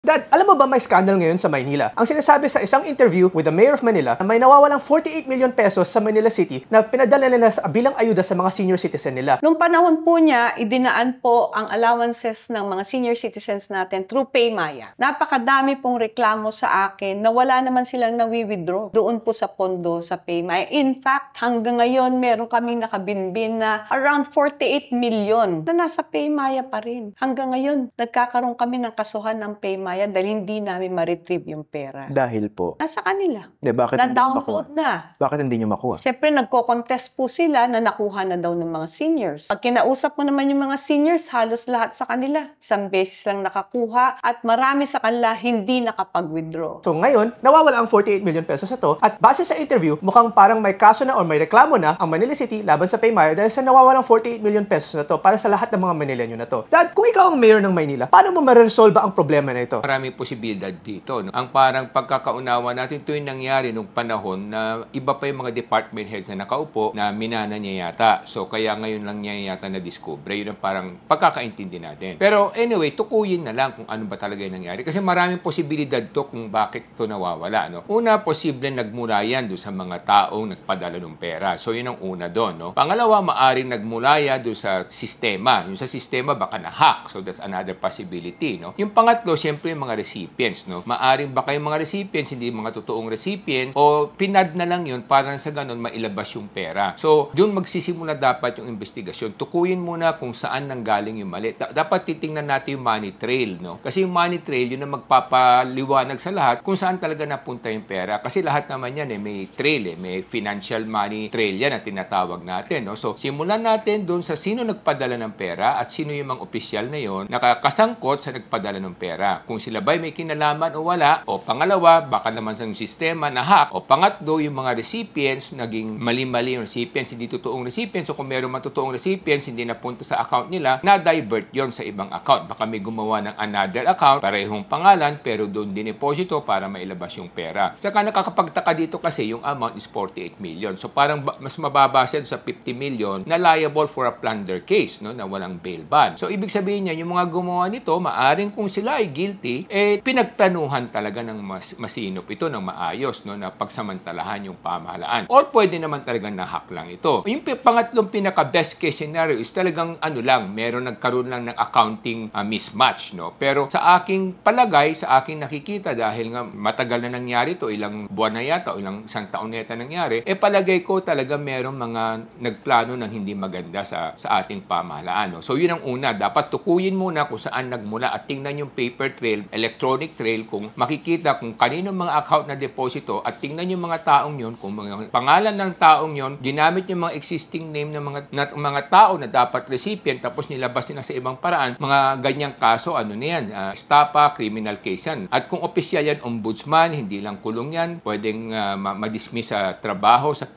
Dad, alam mo ba may scandal ngayon sa Maynila? Ang sinasabi sa isang interview with the Mayor of Manila na may nawawalang 48 million pesos sa Manila City na pinadala nila bilang ayuda sa mga senior citizen nila. Noong panahon po niya, idinaan po ang allowances ng mga senior citizens natin through PayMaya. Napakadami pong reklamo sa akin na wala naman silang nawi-withdraw doon po sa pondo sa PayMaya. In fact, hanggang ngayon, meron kaming nakabinbin na around 48 million na nasa PayMaya pa rin. Hanggang ngayon, nagkakaroon kami ng kasuhan ng PayMaya dahil hindi namin ma-retrieve yung pera. Dahil po? Nasa kanila. Bakit Na-download na. Bakit hindi nyo makuha? Siyempre, nagko-contest po sila na nakuha na daw ng mga seniors. Pag kinausap mo naman yung mga seniors, halos lahat sa kanila. Isang beses lang nakakuha at marami sa kanila hindi nakapag-withdraw. So ngayon, nawawala ang 48 million pesos na to at base sa interview, mukhang parang may kaso na o may reklamo na ang Manila City laban sa PayMaya dahil sa nawawalang 48 million pesos na to para sa lahat ng mga Manileño na to. Dad, kung ikaw ang mayor ng Maynila, paano mo ma-resolve ang problema na ito? Maraming posibilidad dito. No? Ang parang pagkakaunawa natin, ito yung nangyari nung panahon na iba pa yung mga department heads na nakaupo na minana niya yata. So, kaya ngayon lang niya yata na-discover. Yun ang parang pagkakaintindi natin. Pero anyway, tukuyin na lang kung ano ba talaga yung nangyari. Kasi maraming posibilidad to kung bakit to nawawala. No? Una, posible nagmula yan doon sa mga taong nagpadala ng pera. So, yun ang una doon. No? Pangalawa, maaring nagmula yan doon sa sistema. Yung sa sistema, baka na-hack. So, that's another possibility. No? Yung pangatlo, siyempre yung mga recipients. No? Maaring baka yung mga recipients, hindi mga totoong recipients, o pinad na lang yun para sa ganun mailabas yung pera. So, doon magsisimula dapat yung investigasyon. Tukuyin muna kung saan nanggaling yung mali. Dapat titingnan natin yung money trail. No? Kasi yung money trail, yun ang magpapaliwanag sa lahat kung saan talaga napunta yung pera. Kasi lahat naman yan, may trail. May financial money trail yan na tinatawag natin. No? So, simulan natin doon sa sino nagpadala ng pera at sino yung mga opisyal na yon nakakasangkot sa nagpadala ng pera. Kung sila ba'y may kinalaman o wala, o pangalawa, baka naman sa sistema na hack, o pangatlo, yung mga recipients, naging mali-mali yung recipients, hindi totoong recipients, o kung meron man totoong recipients, hindi napunta sa account nila, na-divert yon sa ibang account. Baka may gumawa ng another account, parehong pangalan, pero doon dineposito para mailabas yung pera. Saka nakakapagtaka dito kasi yung amount is 48 million. So parang mas mababa siya sa 50 million na liable for a plunder case, no, na walang bail ban. So ibig sabihin niya, yung mga gumawa nito, maaring kung sila ay guilty, pinagplanuhan talaga ng masinop ito ng maayos, no, na pagsamantalahan yung pamahalaan. Or pwede naman talagang na-hack lang ito. Yung pangatlong pinaka-best case scenario is talagang meron nagkaroon lang ng accounting mismatch, no. Pero sa aking palagay, sa aking nakikita, dahil nga matagal na nangyari ito, ilang buwan na yata o ilang isang taon na yata nangyari, palagay ko talaga meron mga nagplano ng hindi maganda sa ating pamahalaan, no. So yun ang una, dapat tukuyin muna kung saan nagmula at tingnan yung paper trail, electronic trail, kung makikita kung kaninong mga account na deposito at tingnan yung mga taong yun, kung mga pangalan ng taong yun, ginamit yung mga existing name ng mga tao na dapat recipient tapos nilabas nila sa ibang paraan, mga ganyang kaso, na yan, estapa, criminal case yan. At kung opisyal yan, ombudsman, hindi lang kulong yan, pwedeng ma-dismiss sa trabaho, sa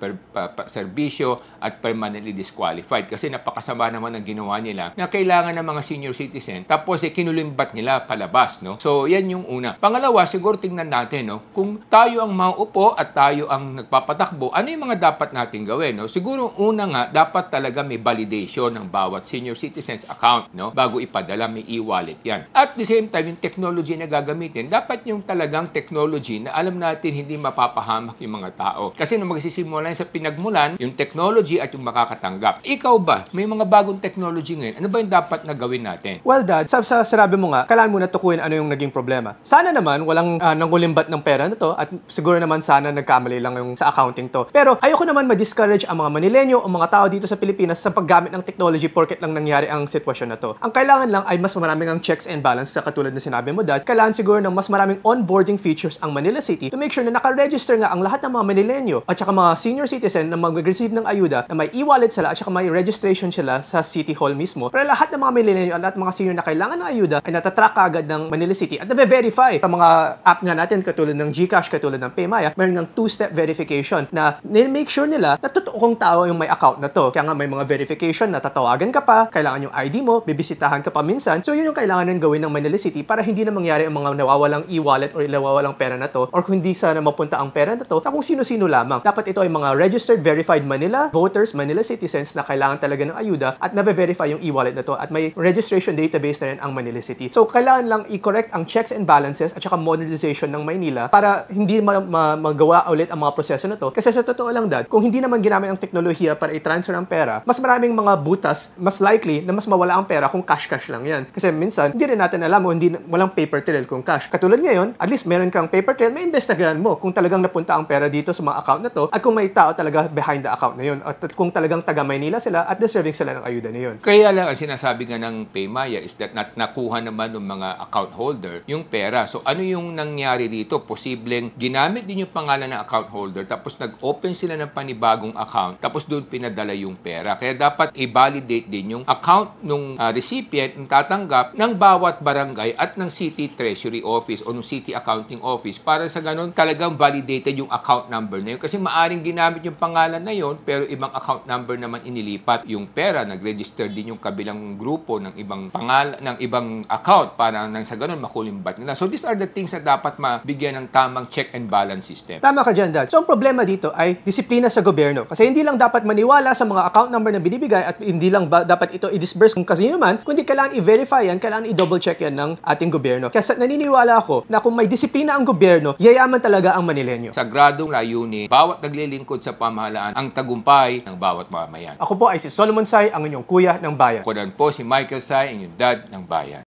serbisyo at permanently disqualified kasi napakasama naman ang ginawa nila na kailangan ng mga senior citizen tapos kinulimbat nila palabas, no? So, yan yung una. Pangalawa, siguro tingnan natin, no? Kung tayo ang mauupo at tayo ang nagpapatakbo, ano yung mga dapat natin gawin, no? Siguro, una nga, dapat talaga may validation ng bawat senior citizens account, no? Bago ipadala, may e-wallet yan. At the same time, yung technology na gagamitin, dapat yung talagang technology na alam natin hindi mapapahamak yung mga tao. Kasi nung magsisimula sa pinagmulan, yung technology at yung makakatanggap. Ikaw ba, may mga bagong technology ngayon, ano ba yung dapat na gawin natin? Well, Dad, sa sinabi mo nga, kailangan mo na tukuyin ano yung naging problema. Sana naman walang nanggulimbat ng pera na to at siguro naman sana nagkamali lang yung sa accounting to. Pero ayoko naman ma-discourage ang mga Manileño o mga tao dito sa Pilipinas sa paggamit ng technology porket lang nangyari ang sitwasyon na to. Ang kailangan lang ay mas maraming ang checks and balance sa katulad na sinabi mo, Dad. Kailangan siguro ng mas maraming onboarding features ang Manila City to make sure na naka-register nga ang lahat ng mga Manileño at saka mga senior citizen na mag-receive ng ayuda na may e-wallet sila at saka may registration sila sa City Hall mismo. Para lahat ng mga Manileño at lahat ng mga senior na kailangan ng ayuda ay natatrack agad ng Manila City at na-verify. Sa mga app nga natin katulad ng GCash, katulad ng PayMaya, meron ng two-step verification na make sure nila na totoong tao yung may account na to. Kaya nga may mga verification na tatawagan ka pa, kailangan yung ID mo, bibisitahan ka pa minsan. So yun yung kailangan ng gawin ng Manila City para hindi na mangyari ang mga nawawalang e-wallet or nawawalang pera na to or kung hindi sana mapunta ang pera na to sa kung sino-sino lamang. Dapat ito ay mga registered, verified Manila voters, Manila citizens na kailangan talaga ng ayuda at na-verify yung e-wallet na to at may registration database na rin ang Manila City. So kailangan lang i-correct i-correct ang checks and balances at saka modernization ng Maynila para hindi magawa ulit ang mga proseso na to. Kasi sa totoo lang, Dad, kung hindi naman ginamit ang teknolohiya para i-transfer ang pera, mas maraming mga butas, mas likely na mas mawala ang pera kung cash lang yan. Kasi minsan, hindi rin natin alam o walang paper trail kung cash. Katulad ngayon, at least meron kang paper trail, may investigahan mo kung talagang napunta ang pera dito sa mga account na to at kung may tao talaga behind the account na yun at kung talagang taga Maynila sila at deserving sila ng ayuda na yun. Kaya lang ang sinasabi nga ng PayMaya is that nakuha naman ng mga account holder yung pera. So ano yung nangyari dito? Posibleng ginamit din yung pangalan ng account holder tapos nag-open sila ng panibagong account tapos doon pinadala yung pera. Kaya dapat i-validate din yung account ng recipient, ng tatanggap ng bawat barangay at ng City Treasury Office o ng City Accounting Office para sa ganun talagang validated yung account number na yun. Kasi maaring ginamit yung pangalan na yun pero ibang account number naman inilipat yung pera. Nag-register din yung kabilang grupo ng ibang pangalan, ng ibang account para nang sa ganun makulimbat nila. So these are the things na dapat mabigyan ng tamang check and balance system. Tama ka dyan, Dad. So ang problema dito ay disiplina sa gobyerno. Kasi hindi lang dapat maniwala sa mga account number na binibigay at hindi lang dapat ito i-disburse kung kanino man, kundi kailangan i-verify yan, kailangan i-double check yan ng ating gobyerno. Kaya naniniwala ako na kung may disiplina ang gobyerno, yayaman talaga ang Manilenyo. Sagradong layunin, bawat naglilingkod sa pamahalaan ang tagumpay ng bawat mamayan. Ako po ay si Solomon Sai, ang inyong kuya ng bayan. Ako po si Michael Sai, inyong dad ng bayan.